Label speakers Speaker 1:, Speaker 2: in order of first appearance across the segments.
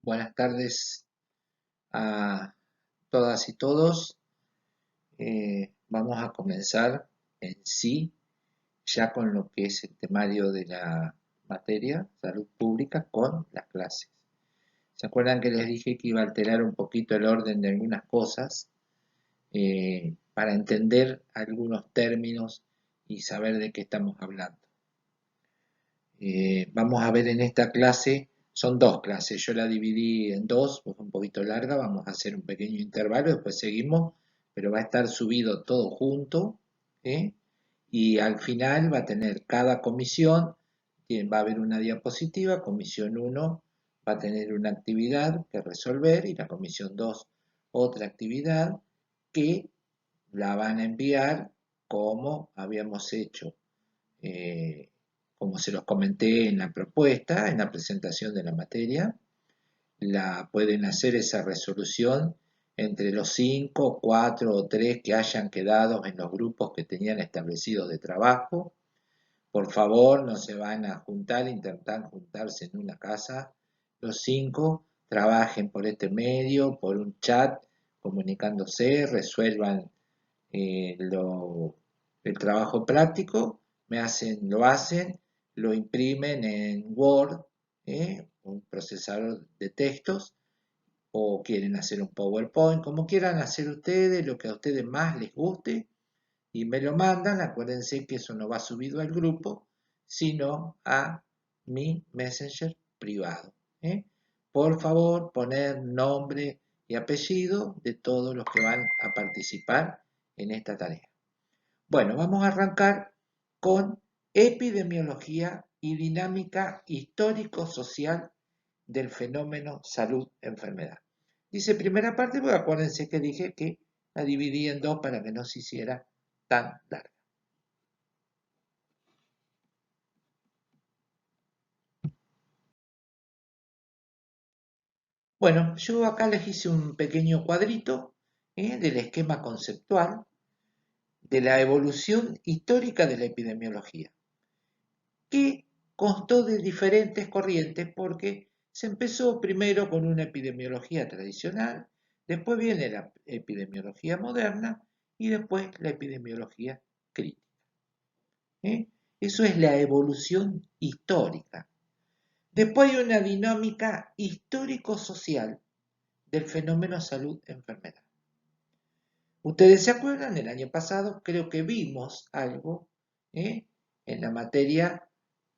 Speaker 1: Buenas tardes a todas y todos. Vamos a comenzar en sí ya con lo que es el temario de la materia, salud pública, con las clases. ¿Se acuerdan que les dije que iba a alterar un poquito el orden de algunas cosas para entender algunos términos y saber de qué estamos hablando? Vamos a ver en esta clase, son dos clases, yo la dividí en dos, pues un poquito larga, vamos a hacer un pequeño intervalo, después seguimos, pero va a estar subido todo junto, ¿eh? Y al final va a tener cada comisión, va a haber una diapositiva, comisión 1 va a tener una actividad que resolver y la comisión 2 otra actividad que la van a enviar como habíamos hecho. Como se los comenté en la propuesta, en la presentación de la materia, la pueden hacer esa resolución entre los 5, 4 o 3 que hayan quedado en los grupos que tenían establecidos de trabajo. Por favor, no se van a juntar, intentar juntarse en una casa. Los 5 trabajen por este medio, por un chat, comunicándose, resuelvan el trabajo práctico, lo hacen, lo imprimen en Word, un procesador de textos, o quieren hacer un PowerPoint, como quieran hacer ustedes, lo que a ustedes más les guste, y me lo mandan. Acuérdense que eso no va subido al grupo, sino a mi Messenger privado. Por favor, poner nombre y apellido de todos los que van a participar en esta tarea. Bueno, vamos a arrancar con epidemiología y dinámica histórico-social del fenómeno salud-enfermedad. Dice primera parte, porque acuérdense que dije que la dividí en dos para que no se hiciera tan larga. Bueno, yo acá les hice un pequeño cuadrito del esquema conceptual de la evolución histórica de la epidemiología, que constó de diferentes corrientes porque se empezó primero con una epidemiología tradicional, después viene la epidemiología moderna y después la epidemiología crítica. Eso es la evolución histórica. Después hay una dinámica histórico-social del fenómeno salud-enfermedad. Ustedes se acuerdan, el año pasado creo que vimos algo en la materia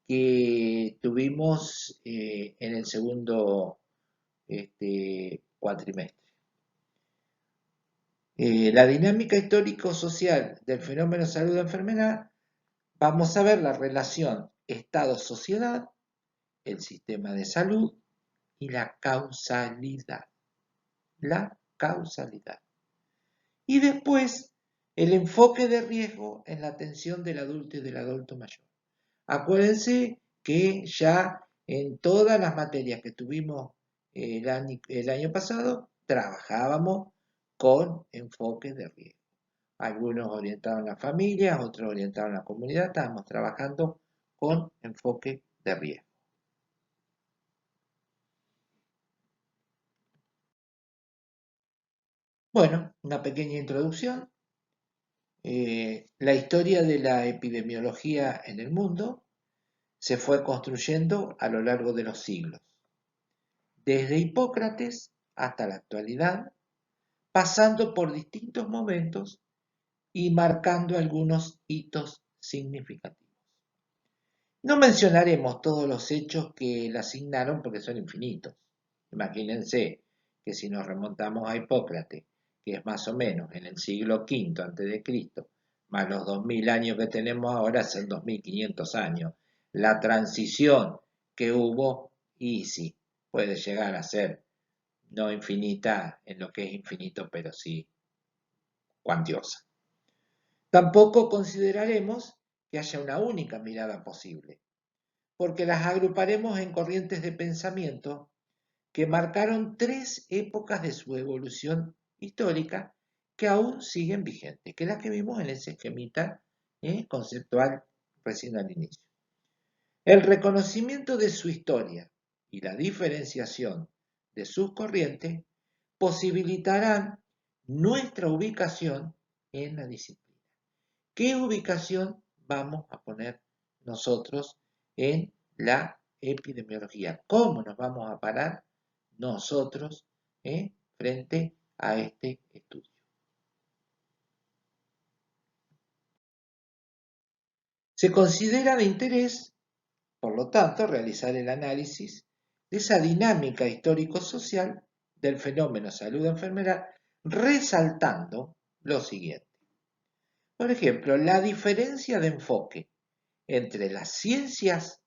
Speaker 1: que tuvimos en el segundo cuatrimestre. La dinámica histórico-social del fenómeno salud-enfermedad, vamos a ver la relación Estado-sociedad, el sistema de salud y la causalidad. La causalidad. Y después, el enfoque de riesgo en la atención del adulto y del adulto mayor. Acuérdense que ya en todas las materias que tuvimos el año pasado, trabajábamos con enfoque de riesgo. Algunos orientados a la familia, otros orientados a la comunidad, estábamos trabajando con enfoque de riesgo. Bueno, una pequeña introducción. La historia de la epidemiología en el mundo se fue construyendo a lo largo de los siglos, desde Hipócrates hasta la actualidad, pasando por distintos momentos y marcando algunos hitos significativos. No mencionaremos todos los hechos que la asignaron porque son infinitos. Imagínense que si nos remontamos a Hipócrates, que es más o menos en el siglo V a.C., más los 2000 años que tenemos ahora, son 2500 años. La transición que hubo, y sí, puede llegar a ser no infinita en lo que es infinito, pero sí cuantiosa. Tampoco consideraremos que haya una única mirada posible, porque las agruparemos en corrientes de pensamiento que marcaron tres épocas de su evolución histórica que aún siguen vigentes, que es la que vimos en ese esquemita conceptual recién al inicio. El reconocimiento de su historia y la diferenciación de sus corrientes posibilitarán nuestra ubicación en la disciplina. ¿Qué ubicación vamos a poner nosotros en la epidemiología? ¿Cómo nos vamos a parar nosotros frente a este estudio? Se considera de interés, por lo tanto, realizar el análisis de esa dinámica histórico-social del fenómeno salud-enfermedad, resaltando lo siguiente. Por ejemplo, la diferencia de enfoque entre las ciencias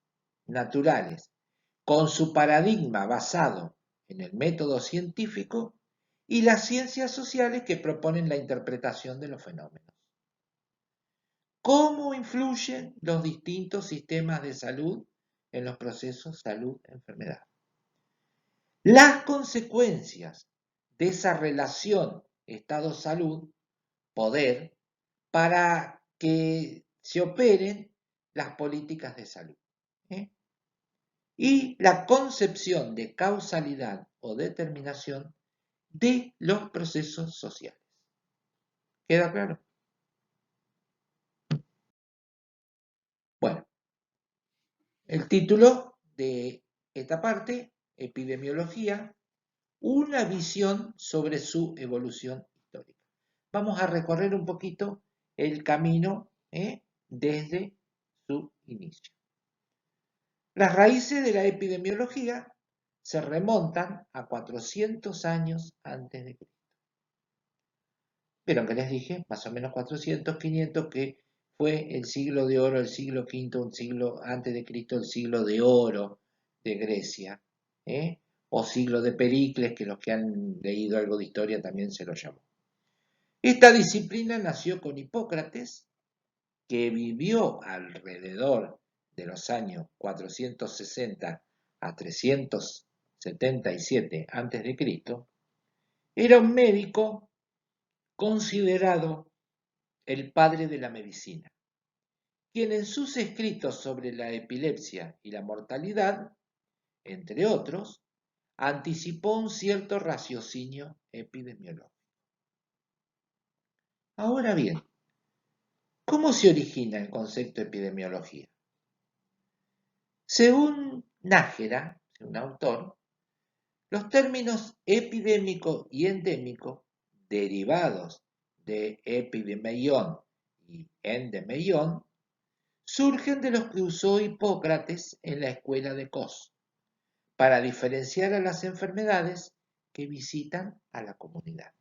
Speaker 1: naturales con su paradigma basado en el método científico y las ciencias sociales que proponen la interpretación de los fenómenos. ¿Cómo influyen los distintos sistemas de salud en los procesos salud-enfermedad? Las consecuencias de esa relación Estado-salud-poder para que se operen las políticas de salud. Y la concepción de causalidad o determinación de los procesos sociales. ¿Queda claro? Bueno, el título de esta parte, epidemiología, una visión sobre su evolución histórica. Vamos a recorrer un poquito el camino desde su inicio. Las raíces de la epidemiología se remontan a 400 años antes de Cristo. Pero que les dije, más o menos 400, 500, que fue el siglo de oro, el siglo V, un siglo antes de Cristo, el siglo de oro de Grecia, o siglo de Pericles, que los que han leído algo de historia también se lo llamó. Esta disciplina nació con Hipócrates, que vivió alrededor de los años 460 a 377 a.C., era un médico considerado el padre de la medicina, quien en sus escritos sobre la epilepsia y la mortalidad, entre otros, anticipó un cierto raciocinio epidemiológico. Ahora bien, ¿cómo se origina el concepto de epidemiología? Según Nájera, un autor, los términos epidémico y endémico, derivados de epidemeion y endemeion, surgen de los que usó Hipócrates en la escuela de Cos, para diferenciar a las enfermedades que visitan a la comunidad,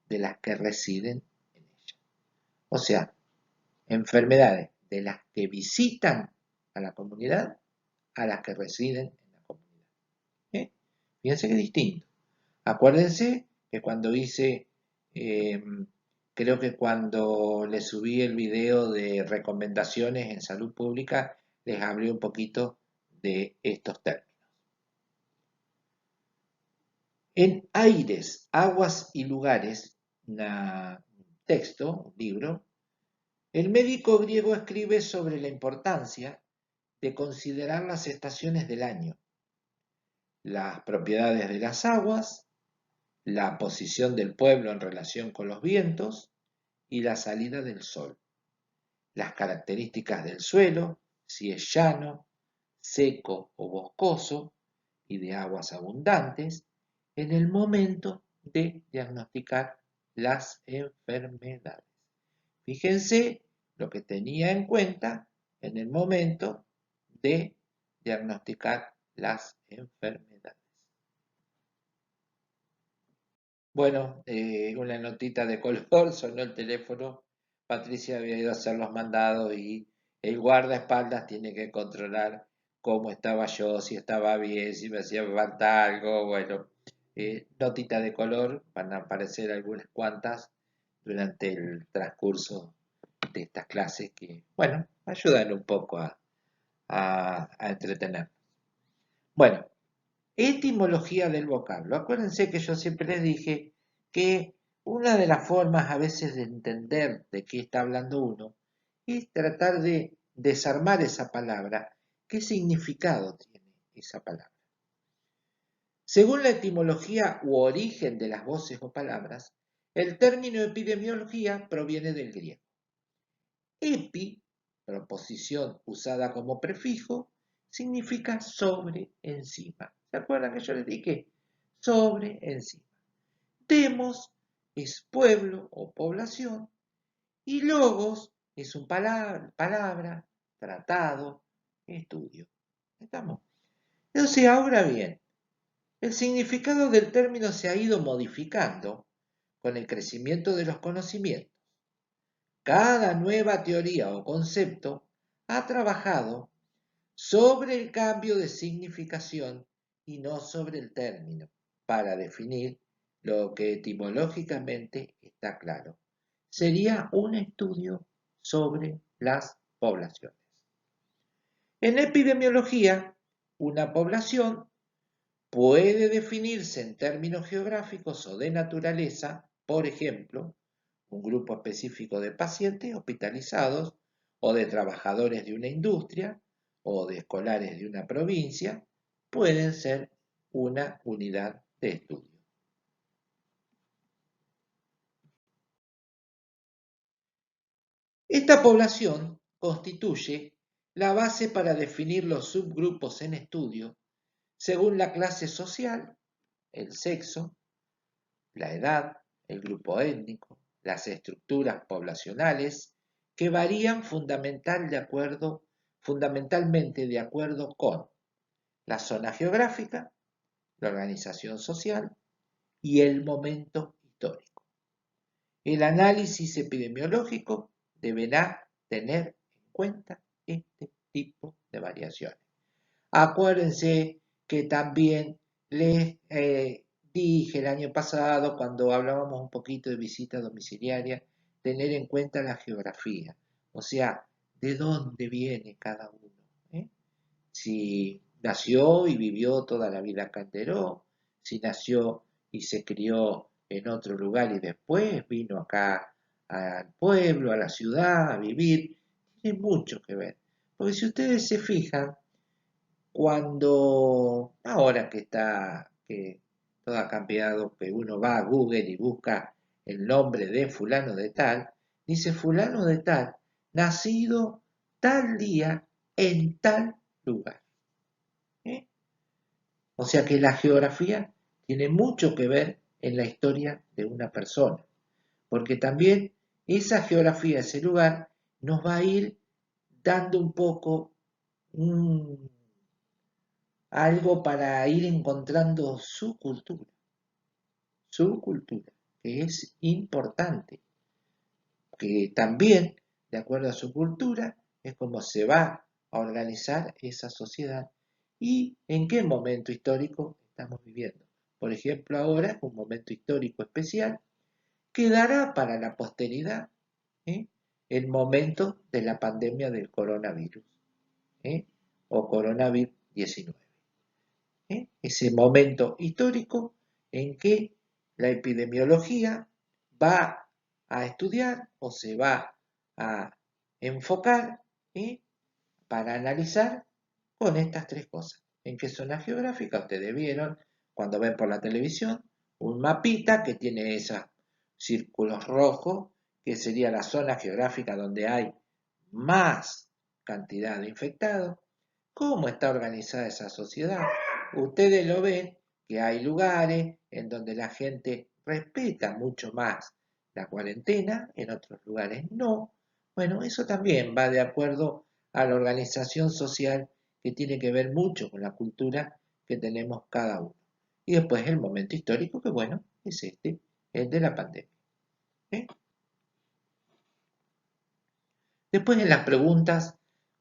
Speaker 1: de las que residen en ella. O sea, enfermedades de las que visitan a la comunidad a las que residen en la comunidad. Fíjense que es distinto. Acuérdense que cuando hice, creo que cuando les subí el video de recomendaciones en salud pública, les hablé un poquito de estos términos. En Aires, Aguas y Lugares, un texto, un libro, el médico griego escribe sobre la importancia de considerar las estaciones del año, las propiedades de las aguas, la posición del pueblo en relación con los vientos y la salida del sol, las características del suelo, si es llano, seco o boscoso, y de aguas abundantes, en el momento de diagnosticar las enfermedades. Fíjense lo que tenía en cuenta en el momento de diagnosticar las enfermedades. Bueno, una notita de color, sonó el teléfono, Patricia había ido a hacer los mandados y el guardaespaldas tiene que controlar cómo estaba yo, si estaba bien, si me hacía falta algo, bueno, notita de color, van a aparecer algunas cuantas durante el transcurso de estas clases que, bueno, ayudan un poco a entretener. Bueno, etimología del vocablo. Acuérdense que yo siempre les dije que una de las formas a veces de entender de qué está hablando uno es tratar de desarmar esa palabra. ¿Qué significado tiene esa palabra? Según la etimología u origen de las voces o palabras, el término epidemiología proviene del griego. Epi, proposición usada como prefijo, significa sobre, encima. ¿Se acuerdan que yo les dije? Sobre, encima. Demos es pueblo o población y logos es un palabra, tratado, estudio. ¿Estamos? Entonces, ahora bien, el significado del término se ha ido modificando con el crecimiento de los conocimientos. Cada nueva teoría o concepto ha trabajado sobre el cambio de significación y no sobre el término, para definir lo que etimológicamente está claro. Sería un estudio sobre las poblaciones. En epidemiología, una población puede definirse en términos geográficos o de naturaleza, por ejemplo, un grupo específico de pacientes hospitalizados o de trabajadores de una industria o de escolares de una provincia, pueden ser una unidad de estudio. Esta población constituye la base para definir los subgrupos en estudio según la clase social, el sexo, la edad, el grupo étnico, las estructuras poblacionales, que varían fundamentalmente de acuerdo con la zona geográfica, la organización social y el momento histórico. El análisis epidemiológico deberá tener en cuenta este tipo de variaciones. Acuérdense que también les dije el año pasado, cuando hablábamos un poquito de visita domiciliaria, tener en cuenta la geografía, o sea, de dónde viene cada uno. ¿eh? Si nació y vivió toda la vida acá en Teró, si nació y se crió en otro lugar y después vino acá al pueblo, a la ciudad, a vivir, tiene mucho que ver. Porque si ustedes se fijan, cuando ahora que todo ha cambiado, que uno va a Google y busca el nombre de fulano de tal, dice fulano de tal, nacido tal día en tal lugar. ¿eh? O sea que la geografía tiene mucho que ver en la historia de una persona, porque también esa geografía, ese lugar, nos va a ir dando un poco algo para ir encontrando su cultura, que es importante, que también, de acuerdo a su cultura, es como se va a organizar esa sociedad y en qué momento histórico estamos viviendo. Por ejemplo, ahora es un momento histórico especial que dará para la posteridad ¿eh? el momento de la pandemia del coronavirus ¿eh? o coronavirus 19. Ese momento histórico en que la epidemiología va a estudiar o se va a enfocar para analizar con estas tres cosas. ¿En qué zona geográfica? Ustedes vieron cuando ven por la televisión un mapita que tiene esos círculos rojos, que sería la zona geográfica donde hay más cantidad de infectados. ¿Cómo está organizada esa sociedad? Ustedes lo ven que hay lugares en donde la gente respeta mucho más la cuarentena, en otros lugares no. Bueno, eso también va de acuerdo a la organización social que tiene que ver mucho con la cultura que tenemos cada uno. Y después el momento histórico, que bueno, es este, el de la pandemia. ¿eh? Después en las preguntas,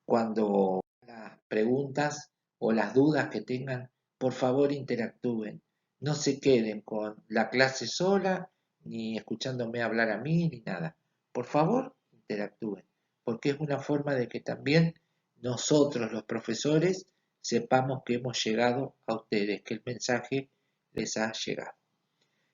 Speaker 1: cuando las preguntas o las dudas que tengan, por favor interactúen. No se queden con la clase sola, ni escuchándome hablar a mí, ni nada. Por favor, interactúen, porque es una forma de que también nosotros, los profesores, sepamos que hemos llegado a ustedes, que el mensaje les ha llegado.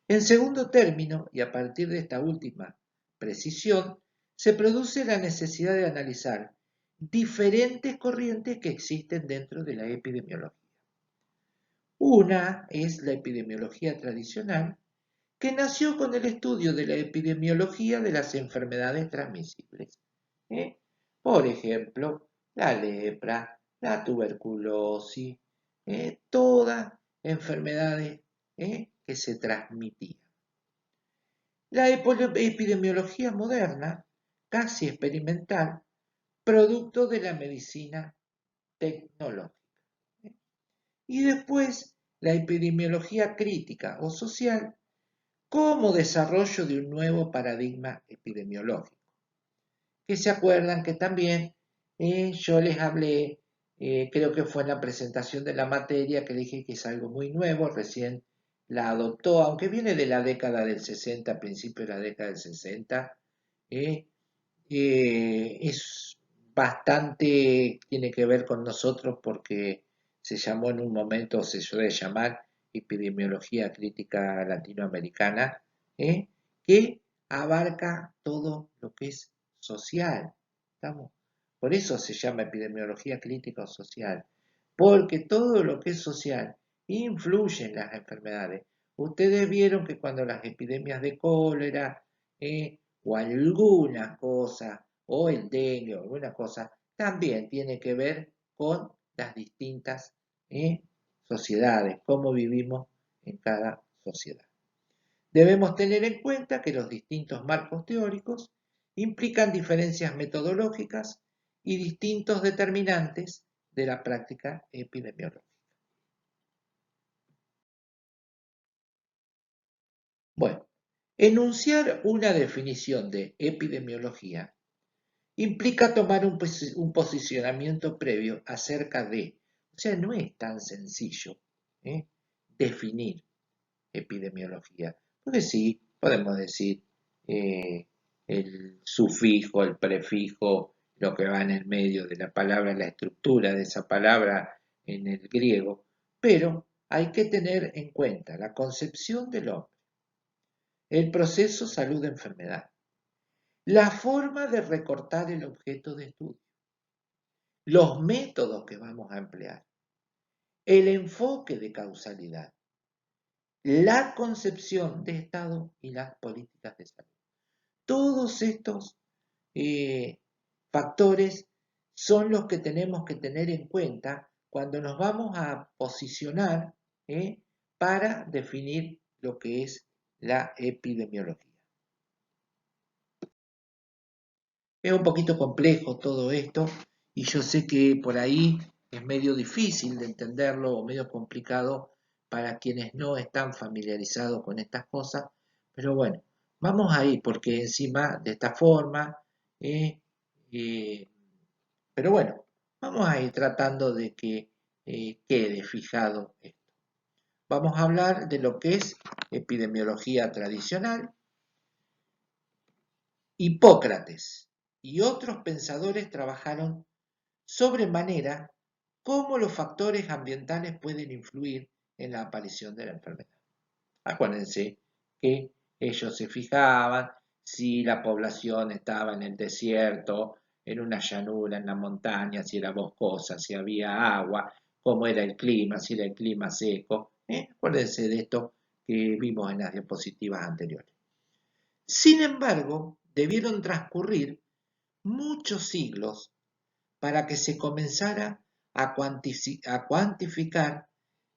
Speaker 1: En segundo término, y a partir de esta última precisión, se produce la necesidad de analizar diferentes corrientes que existen dentro de la epidemiología. Una es la epidemiología tradicional, que nació con el estudio de la epidemiología de las enfermedades transmisibles. ¿eh? Por ejemplo, la lepra, la tuberculosis, todas enfermedades que se transmitían. La epidemiología moderna, casi experimental, producto de la medicina tecnológica. ¿eh? Y después la epidemiología crítica o social como desarrollo de un nuevo paradigma epidemiológico. Que se acuerdan que también yo les hablé, creo que fue en la presentación de la materia que dije que es algo muy nuevo, recién la adoptó, aunque viene de la década del 60, principio de la década del 60, eh, es bastante, tiene que ver con nosotros porque se llamó en un momento, se suele llamar epidemiología crítica latinoamericana, ¿eh? Que abarca todo lo que es social. ¿Estamos? Por eso se llama epidemiología crítica o social, porque todo lo que es social influye en las enfermedades. Ustedes vieron que cuando las epidemias de cólera, o alguna cosa, o el dengue o alguna cosa, también tiene que ver con las distintas sociedades, cómo vivimos en cada sociedad. Debemos tener en cuenta que los distintos marcos teóricos implican diferencias metodológicas y distintos determinantes de la práctica epidemiológica. Bueno, enunciar una definición de epidemiología implica tomar un posicionamiento previo acerca de, o sea, no es tan sencillo definir epidemiología, porque sí, podemos decir eh, el sufijo, el prefijo, lo que va en el medio de la palabra, la estructura de esa palabra en el griego, pero hay que tener en cuenta la concepción del hombre, el proceso salud-enfermedad, la forma de recortar el objeto de estudio, los métodos que vamos a emplear, el enfoque de causalidad, la concepción de Estado y las políticas de salud. Todos estos factores son los que tenemos que tener en cuenta cuando nos vamos a posicionar para definir lo que es la epidemiología. Es un poquito complejo todo esto y yo sé que por ahí es medio difícil de entenderlo o medio complicado para quienes no están familiarizados con estas cosas, pero bueno, vamos ahí porque encima de esta forma, eh, eh, pero bueno, vamos a ir tratando de que quede fijado esto. Vamos a hablar de lo que es epidemiología tradicional. Hipócrates y otros pensadores trabajaron sobremanera cómo los factores ambientales pueden influir en la aparición de la enfermedad. Acuérdense que ellos se fijaban si la población estaba en el desierto, en una llanura, en la montaña, si era boscosa, si había agua, cómo era el clima, si era el clima seco. Acuérdense de esto que vimos en las diapositivas anteriores. Sin embargo, debieron transcurrir muchos siglos para que se comenzara a cuantificar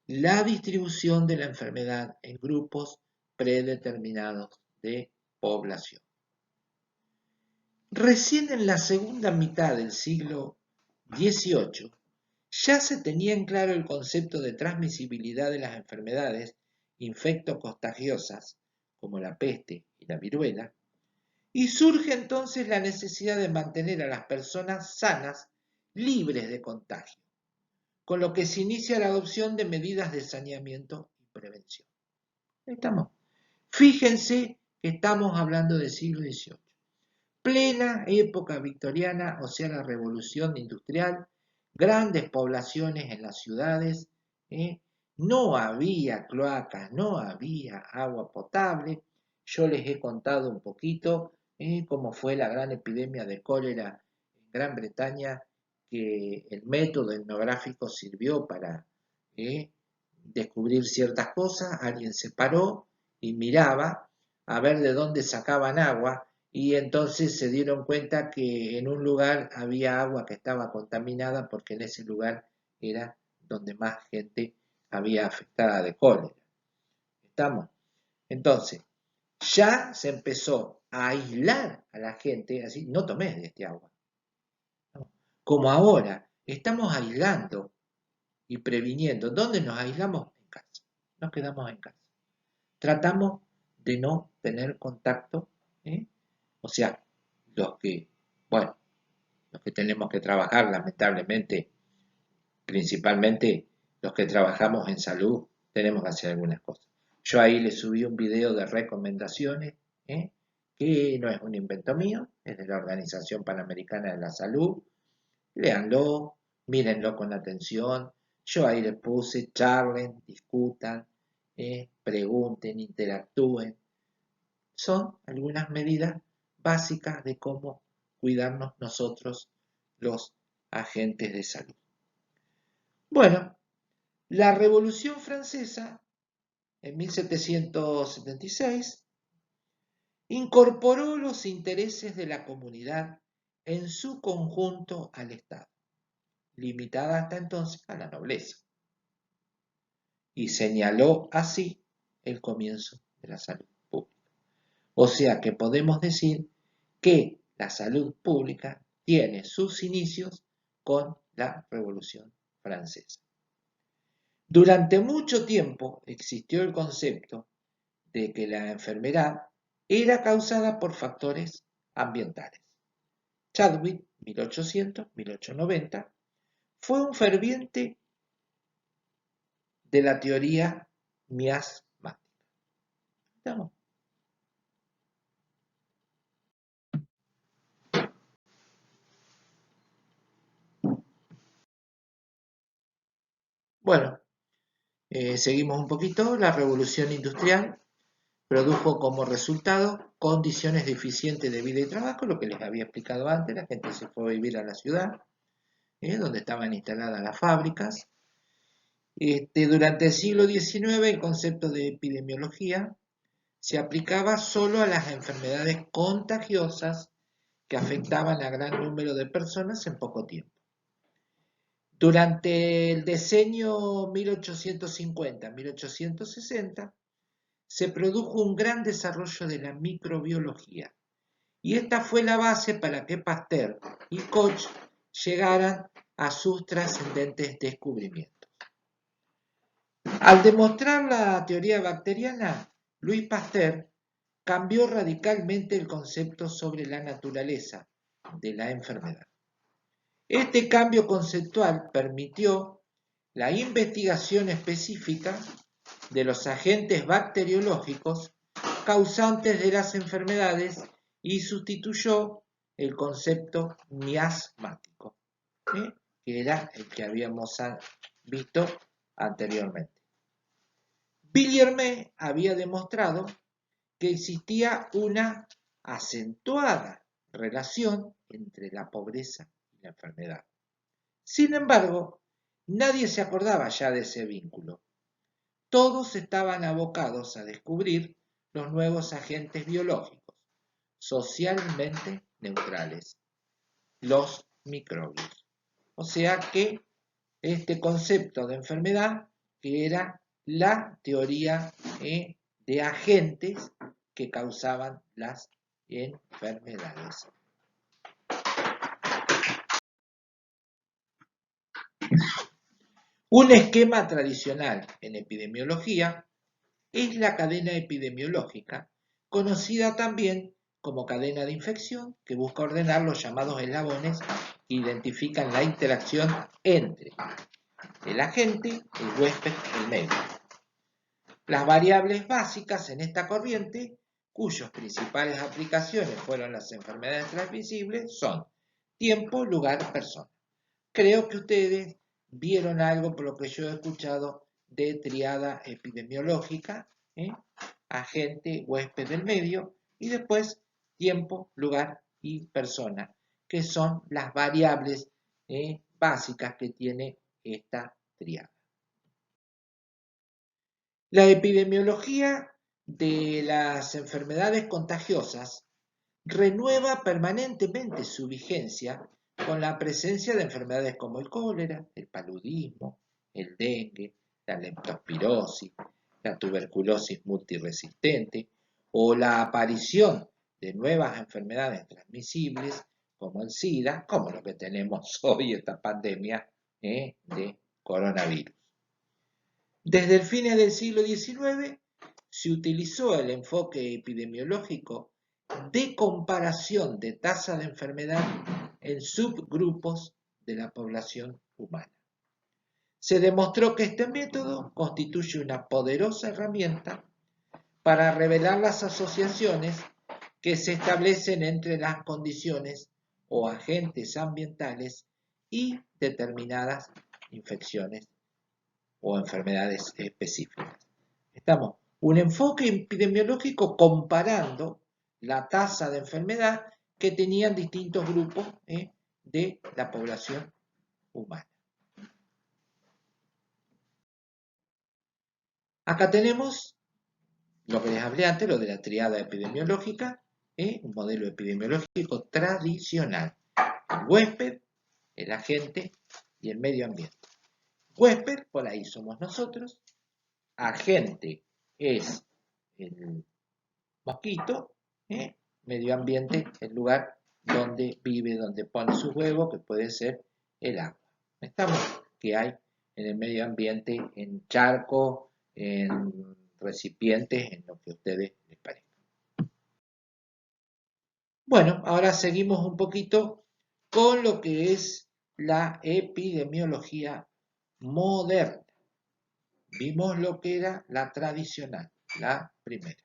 Speaker 1: la distribución de la enfermedad en grupos predeterminados de población. Recién en la segunda mitad del siglo XVIII ya se tenía en claro el concepto de transmisibilidad de las enfermedades infectocontagiosas, como la peste y la viruela, y surge entonces la necesidad de mantener a las personas sanas libres de contagio, con lo que se inicia la adopción de medidas de saneamiento y prevención. Ahí estamos. Fíjense que estamos hablando del siglo XVIII. Plena época victoriana, o sea, la revolución industrial, grandes poblaciones en las ciudades, no había cloacas, no había agua potable. Yo les he contado un poquito cómo fue la gran epidemia de cólera en Gran Bretaña, que el método etnográfico sirvió para descubrir ciertas cosas, alguien se paró y miraba a ver de dónde sacaban agua y entonces se dieron cuenta que en un lugar había agua que estaba contaminada porque en ese lugar era donde más gente había afectada de cólera. ¿Estamos? Entonces, ya se empezó a aislar a la gente, así, no tomes de este agua. Como ahora, estamos aislando y previniendo. ¿Dónde nos aislamos? En casa. Nos quedamos en casa. Tratamos de no tener contacto, ¿eh? O sea, los que, bueno, los que tenemos que trabajar, lamentablemente, principalmente los que trabajamos en salud, tenemos que hacer algunas cosas. Yo ahí le subí un video de recomendaciones, ¿eh? Que no es un invento mío, es de la Organización Panamericana de la Salud. Léanlo, mírenlo con atención. Yo ahí les puse, charlen, discutan, pregunten, interactúen. Son algunas medidas básicas de cómo cuidarnos nosotros los agentes de salud. Bueno, la Revolución Francesa, en 1776, incorporó los intereses de la comunidad en su conjunto al Estado, limitada hasta entonces a la nobleza, y señaló así el comienzo de la salud pública. O sea que podemos decir que la salud pública tiene sus inicios con la Revolución Francesa. Durante mucho tiempo existió el concepto de que la enfermedad era causada por factores ambientales. Chadwick, 1800-1890, fue un ferviente de la teoría miasmática. ¿Estamos? Bueno, seguimos un poquito. La revolución industrial produjo como resultado condiciones deficientes de vida y trabajo, lo que les había explicado antes. La gente se fue a vivir a la ciudad, donde estaban instaladas las fábricas. Durante el siglo XIX el concepto de epidemiología se aplicaba solo a las enfermedades contagiosas que afectaban a gran número de personas en poco tiempo. Durante el decenio 1850-1860 se produjo un gran desarrollo de la microbiología y esta fue la base para que Pasteur y Koch llegaran a sus trascendentes descubrimientos. Al demostrar la teoría bacteriana, Louis Pasteur cambió radicalmente el concepto sobre la naturaleza de la enfermedad. Este cambio conceptual permitió la investigación específica de los agentes bacteriológicos causantes de las enfermedades y sustituyó el concepto miasmático, que era el que habíamos visto anteriormente. Villermé había demostrado que existía una acentuada relación entre la pobreza y la enfermedad. Sin embargo, nadie se acordaba ya de ese vínculo. Todos estaban abocados a descubrir los nuevos agentes biológicos, socialmente neutrales, los microbios. O sea que este concepto de enfermedad, que era la teoría de agentes que causaban las enfermedades. Un esquema tradicional en epidemiología es la cadena epidemiológica, conocida también como cadena de infección, que busca ordenar los llamados eslabones que identifican la interacción entre el agente, el huésped y el médico. Las variables básicas en esta corriente, cuyas principales aplicaciones fueron las enfermedades transmisibles, son tiempo, lugar, persona. Creo que ustedes vieron algo por lo que yo he escuchado de triada epidemiológica, agente, huésped del medio, y después tiempo, lugar y persona, que son las variables básicas que tiene esta triada. La epidemiología de las enfermedades contagiosas renueva permanentemente su vigencia con la presencia de enfermedades como el cólera, el paludismo, el dengue, la leptospirosis, la tuberculosis multiresistente o la aparición de nuevas enfermedades transmisibles como el SIDA, como lo que tenemos hoy, esta pandemia de coronavirus. Desde el fines del siglo XIX se utilizó el enfoque epidemiológico de comparación de tasa de enfermedad en subgrupos de la población humana. Se demostró que este método constituye una poderosa herramienta para revelar las asociaciones que se establecen entre las condiciones o agentes ambientales y determinadas infecciones o enfermedades específicas. Estamos un enfoque epidemiológico comparando la tasa de enfermedad que tenían distintos grupos de la población humana. Acá tenemos lo que les hablé antes, lo de la triada epidemiológica, un modelo epidemiológico tradicional. El huésped, el agente y el medio ambiente. Huésped, por ahí somos nosotros. Agente es el mosquito, medio ambiente, el lugar donde vive, donde pone sus huevos, que puede ser el agua. Estamos que hay en el medio ambiente, en charcos, en recipientes, en lo que a ustedes les parezca. Bueno, ahora seguimos un poquito con lo que es la epidemiología moderna. Vimos lo que era la tradicional, la primera.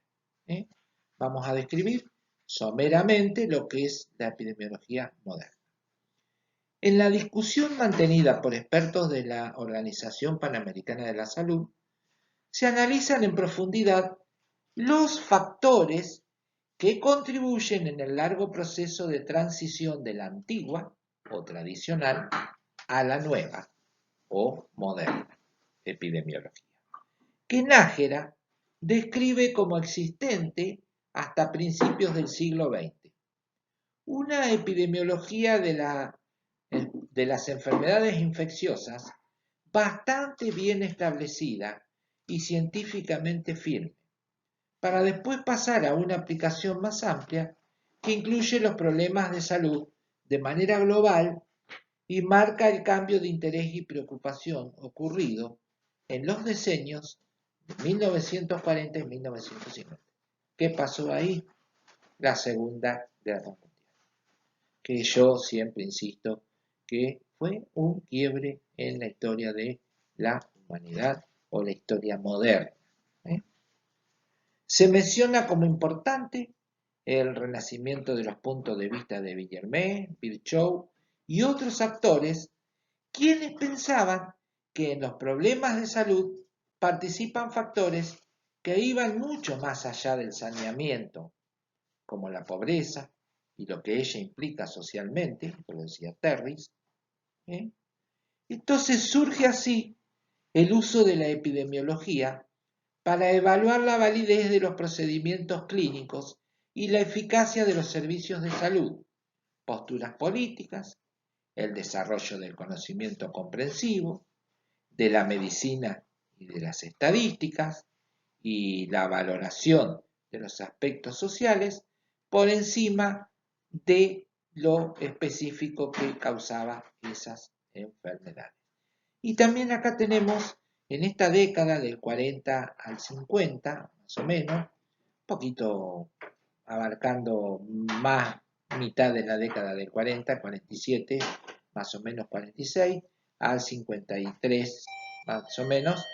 Speaker 1: Vamos a describir someramente lo que es la epidemiología moderna. En la discusión mantenida por expertos de la Organización Panamericana de la Salud, se analizan en profundidad los factores que contribuyen en el largo proceso de transición de la antigua o tradicional a la nueva o moderna epidemiología, que Nájera describe como existente hasta principios del siglo XX. Una epidemiología de las enfermedades infecciosas bastante bien establecida y científicamente firme, para después pasar a una aplicación más amplia que incluye los problemas de salud de manera global y marca el cambio de interés y preocupación ocurrido en los decenios de 1940 y 1950. ¿Qué pasó ahí? La Segunda Guerra Mundial, que yo siempre insisto que fue un quiebre en la historia de la humanidad o la historia moderna. Se menciona como importante el renacimiento de los puntos de vista de Villermé, Virchow y otros actores, quienes pensaban que en los problemas de salud participan factores que iban mucho más allá del saneamiento, como la pobreza y lo que ella implica socialmente, lo decía Terris. Entonces surge así el uso de la epidemiología para evaluar la validez de los procedimientos clínicos y la eficacia de los servicios de salud, posturas políticas, el desarrollo del conocimiento comprensivo, de la medicina y de las estadísticas, y la valoración de los aspectos sociales por encima de lo específico que causaba esas enfermedades. Y también acá tenemos en esta década del 40 al 50, más o menos, un poquito abarcando más mitad de la década del 40, 47, más o menos 46, al 53, más o menos,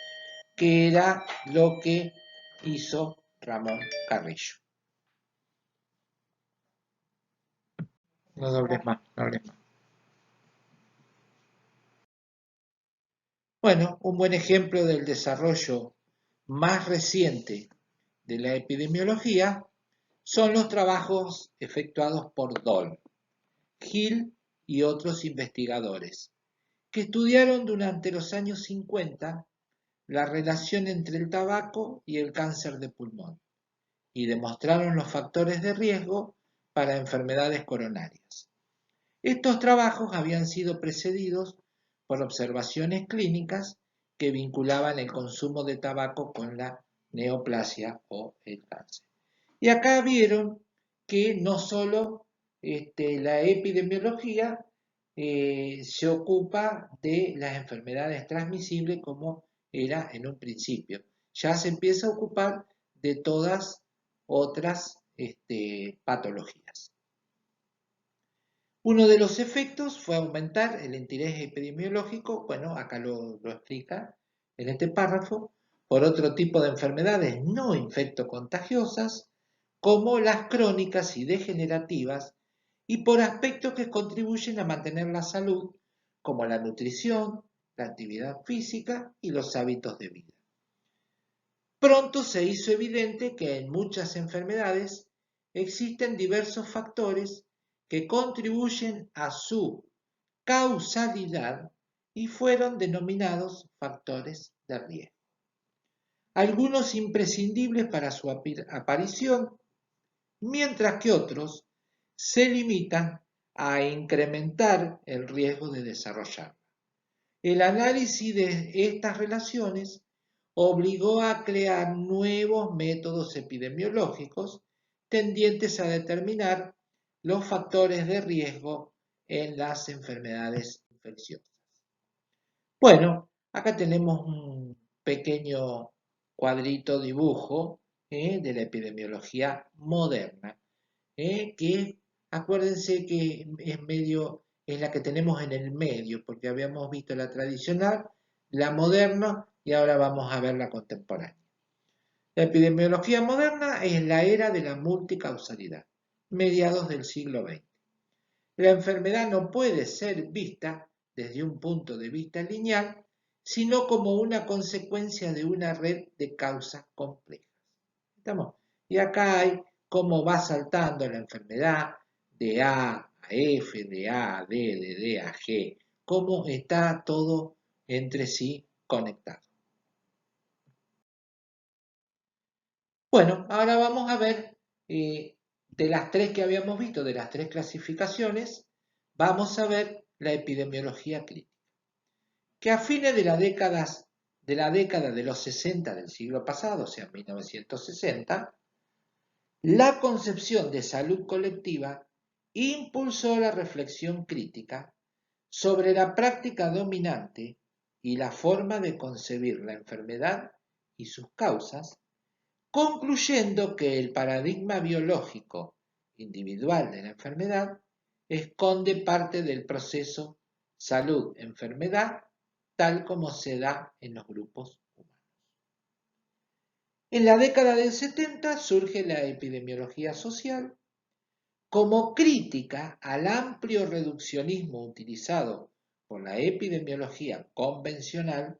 Speaker 1: que era lo que hizo Ramón Carrillo. No dobles más, no dobles más. Bueno, un buen ejemplo del desarrollo más reciente de la epidemiología son los trabajos efectuados por Doll, Hill y otros investigadores, que estudiaron durante los años 50 la relación entre el tabaco y el cáncer de pulmón y demostraron los factores de riesgo para enfermedades coronarias. Estos trabajos habían sido precedidos por observaciones clínicas que vinculaban el consumo de tabaco con la neoplasia o el cáncer. Y acá vieron que no solo la epidemiología se ocupa de las enfermedades transmisibles como era en un principio, ya se empieza a ocupar de todas otras patologías. Uno de los efectos fue aumentar el interés epidemiológico, bueno, acá lo explica en este párrafo, por otro tipo de enfermedades no infectocontagiosas, como las crónicas y degenerativas, y por aspectos que contribuyen a mantener la salud, como la nutrición, la actividad física y los hábitos de vida. Pronto se hizo evidente que en muchas enfermedades existen diversos factores que contribuyen a su causalidad y fueron denominados factores de riesgo. Algunos imprescindibles para su aparición, mientras que otros se limitan a incrementar el riesgo de desarrollarla. El análisis de estas relaciones obligó a crear nuevos métodos epidemiológicos tendientes a determinar los factores de riesgo en las enfermedades infecciosas. Bueno, acá tenemos un pequeño cuadrito dibujo de la epidemiología moderna, que acuérdense que es la que tenemos en el medio, porque habíamos visto la tradicional, la moderna y ahora vamos a ver la contemporánea. La epidemiología moderna es la era de la multicausalidad, mediados del siglo XX. La enfermedad no puede ser vista desde un punto de vista lineal, sino como una consecuencia de una red de causas complejas. ¿Estamos? Y acá hay cómo va saltando la enfermedad de A a F, de A a D, de D a G, cómo está todo entre sí conectado. Bueno, ahora vamos a ver de las tres que habíamos visto, de las tres clasificaciones, vamos a ver la epidemiología clínica, que a fines de la década de los 60 del siglo pasado, o sea, 1960, la concepción de salud colectiva impulsó la reflexión crítica sobre la práctica dominante y la forma de concebir la enfermedad y sus causas, concluyendo que el paradigma biológico individual de la enfermedad esconde parte del proceso salud-enfermedad tal como se da en los grupos humanos. En la década del 70 surge la epidemiología social como crítica al amplio reduccionismo utilizado por la epidemiología convencional,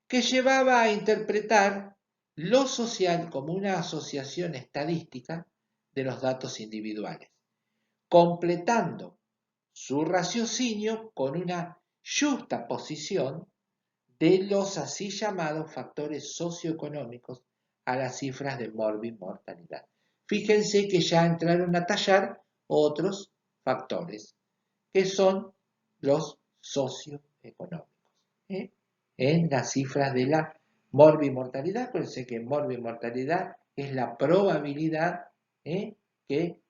Speaker 1: que llevaba a interpretar lo social como una asociación estadística de los datos individuales, completando su raciocinio con una justaposición de los así llamados factores socioeconómicos a las cifras de morbimortalidad. Fíjense que ya entraron a tallar otros factores, que son los socioeconómicos, en las cifras de la morbimortalidad. Acuérdense que morbimortalidad es la probabilidad que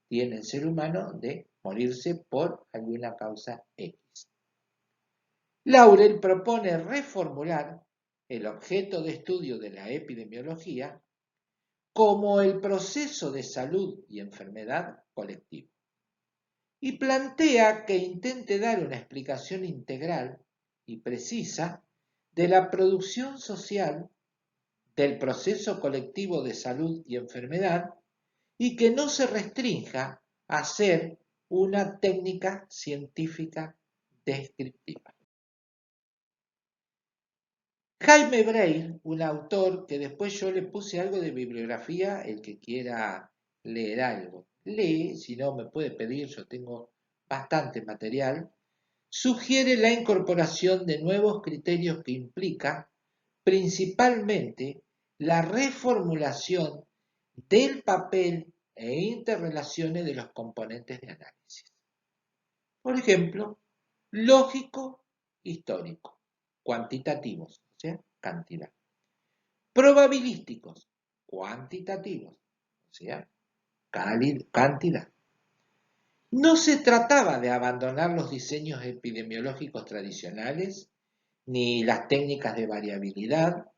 Speaker 1: tiene el ser humano de morirse por alguna causa X. Laurel propone reformular el objeto de estudio de la epidemiología como el proceso de salud y enfermedad colectivo, y plantea que intente dar una explicación integral y precisa de la producción social del proceso colectivo de salud y enfermedad y que no se restrinja a ser una técnica científica descriptiva. Jaime Breil, un autor que después yo le puse algo de bibliografía, el que quiera leer algo, lee, si no me puede pedir, yo tengo bastante material, sugiere la incorporación de nuevos criterios que implica principalmente la reformulación del papel e interrelaciones de los componentes de análisis. Por ejemplo, lógico, histórico, cuantitativos, o sea, cantidad. Probabilísticos, cuantitativos, o sea, cantidad. No se trataba de abandonar los diseños epidemiológicos tradicionales ni las técnicas de variabilidad,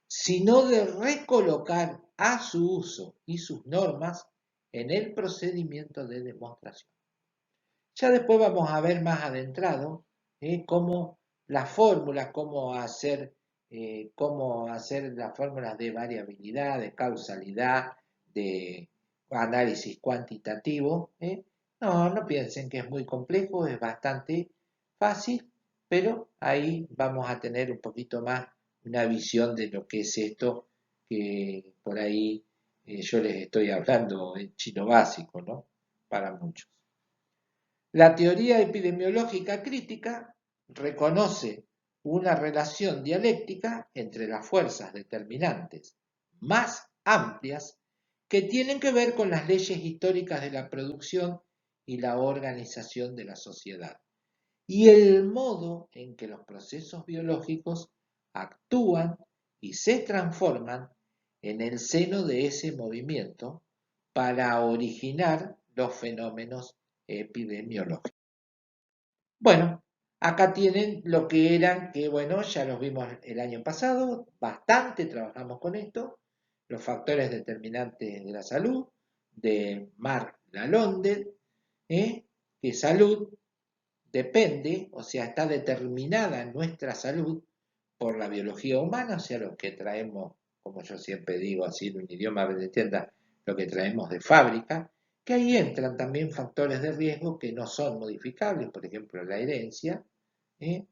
Speaker 1: sino de recolocar a su uso y sus normas en el procedimiento de demostración. Ya después vamos a ver más adentrado cómo las fórmulas, cómo hacer las fórmulas de variabilidad, de causalidad, de análisis cuantitativo. No piensen que es muy complejo, es bastante fácil, pero ahí vamos a tener un poquito más una visión de lo que es esto que por ahí yo les estoy hablando en chino básico, ¿no? Para muchos. La teoría epidemiológica crítica reconoce una relación dialéctica entre las fuerzas determinantes más amplias que tienen que ver con las leyes históricas de la producción y la organización de la sociedad, y el modo en que los procesos biológicos actúan y se transforman en el seno de ese movimiento para originar los fenómenos epidemiológicos. Bueno, acá tienen lo que eran, que bueno, ya los vimos el año pasado, bastante trabajamos con esto, los factores determinantes de la salud, de Mark Lalonde, que salud depende, o sea, está determinada nuestra salud por la biología humana, o sea, lo que traemos, como yo siempre digo, así en un idioma que se entienda, lo que traemos de fábrica, que ahí entran también factores de riesgo que no son modificables, por ejemplo, la herencia. ¿eh?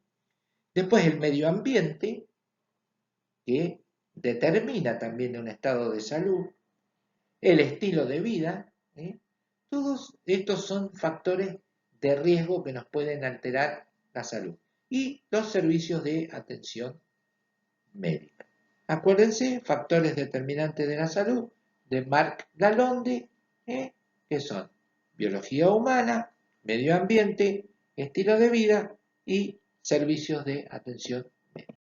Speaker 1: Después el medio ambiente, que determina también un estado de salud, el estilo de vida. Todos estos son factores de riesgo que nos pueden alterar la salud. Y los servicios de atención médica. Acuérdense, factores determinantes de la salud de Mark Lalonde, que son biología humana, medio ambiente, estilo de vida y servicios de atención médica.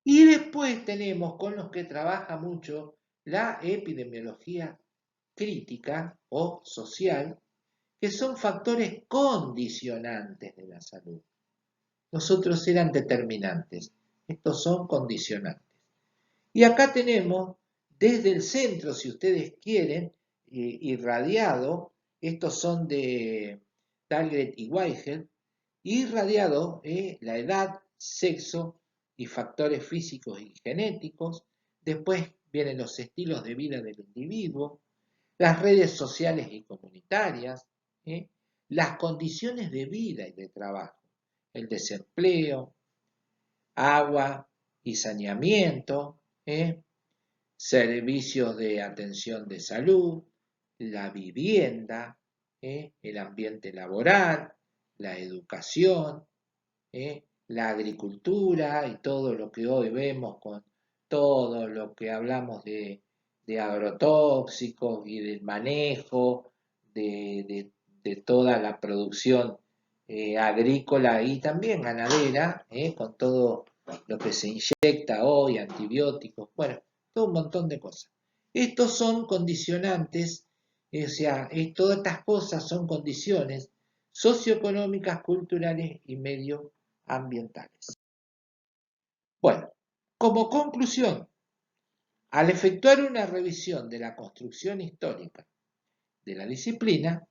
Speaker 1: Y después tenemos con los que trabaja mucho la epidemiología crítica o social, que son factores condicionantes de la salud. Los otros eran determinantes, estos son condicionantes. Y acá tenemos desde el centro, si ustedes quieren, irradiado, estos son de Talgret y Weigel, irradiado la edad, sexo y factores físicos y genéticos. Después vienen los estilos de vida del individuo, las redes sociales y comunitarias, las condiciones de vida y de trabajo, el desempleo, agua y saneamiento, servicios de atención de salud, la vivienda, el ambiente laboral, la educación, la agricultura y todo lo que hoy vemos con todo lo que hablamos de agrotóxicos y del manejo de toda la producción agrícola y también ganadera, con todo lo que se inyecta hoy, antibióticos, bueno, todo un montón de cosas. Estos son condicionantes, o sea, todas estas cosas son condiciones socioeconómicas, culturales y medioambientales. Bueno, como conclusión, al efectuar una revisión de la construcción histórica de la disciplina,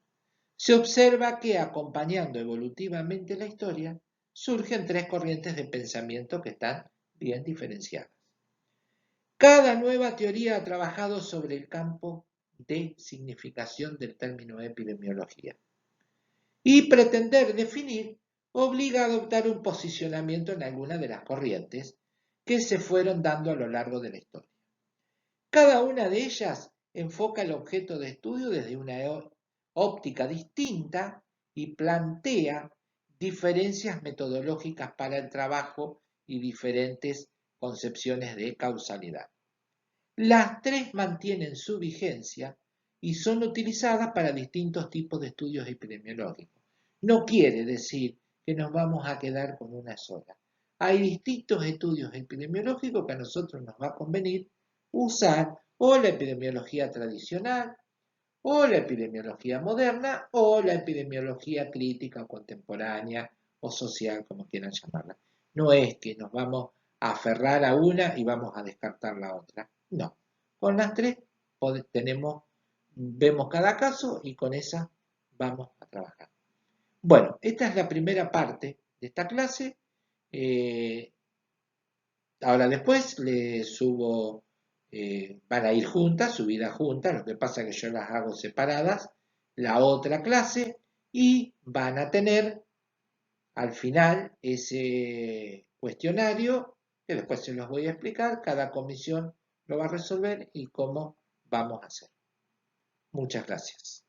Speaker 1: se observa que acompañando evolutivamente la historia, surgen tres corrientes de pensamiento que están bien diferenciadas. Cada nueva teoría ha trabajado sobre el campo de significación del término epidemiología. Y pretender definir obliga a adoptar un posicionamiento en alguna de las corrientes que se fueron dando a lo largo de la historia. Cada una de ellas enfoca el objeto de estudio desde una óptica distinta y plantea diferencias metodológicas para el trabajo y diferentes concepciones de causalidad. Las tres mantienen su vigencia y son utilizadas para distintos tipos de estudios epidemiológicos. No quiere decir que nos vamos a quedar con una sola. Hay distintos estudios epidemiológicos que a nosotros nos va a convenir usar o la epidemiología tradicional, o la epidemiología moderna, o la epidemiología crítica o contemporánea o social, como quieran llamarla. No es que nos vamos a aferrar a una y vamos a descartar la otra. No. Con las tres vemos cada caso y con esa vamos a trabajar. Bueno, esta es la primera parte de esta clase. Eh, Ahora después le subo, van a ir juntas, subidas juntas, lo que pasa es que yo las hago separadas, la otra clase, y van a tener al final ese cuestionario, que después se los voy a explicar, cada comisión lo va a resolver y cómo vamos a hacer. Muchas gracias.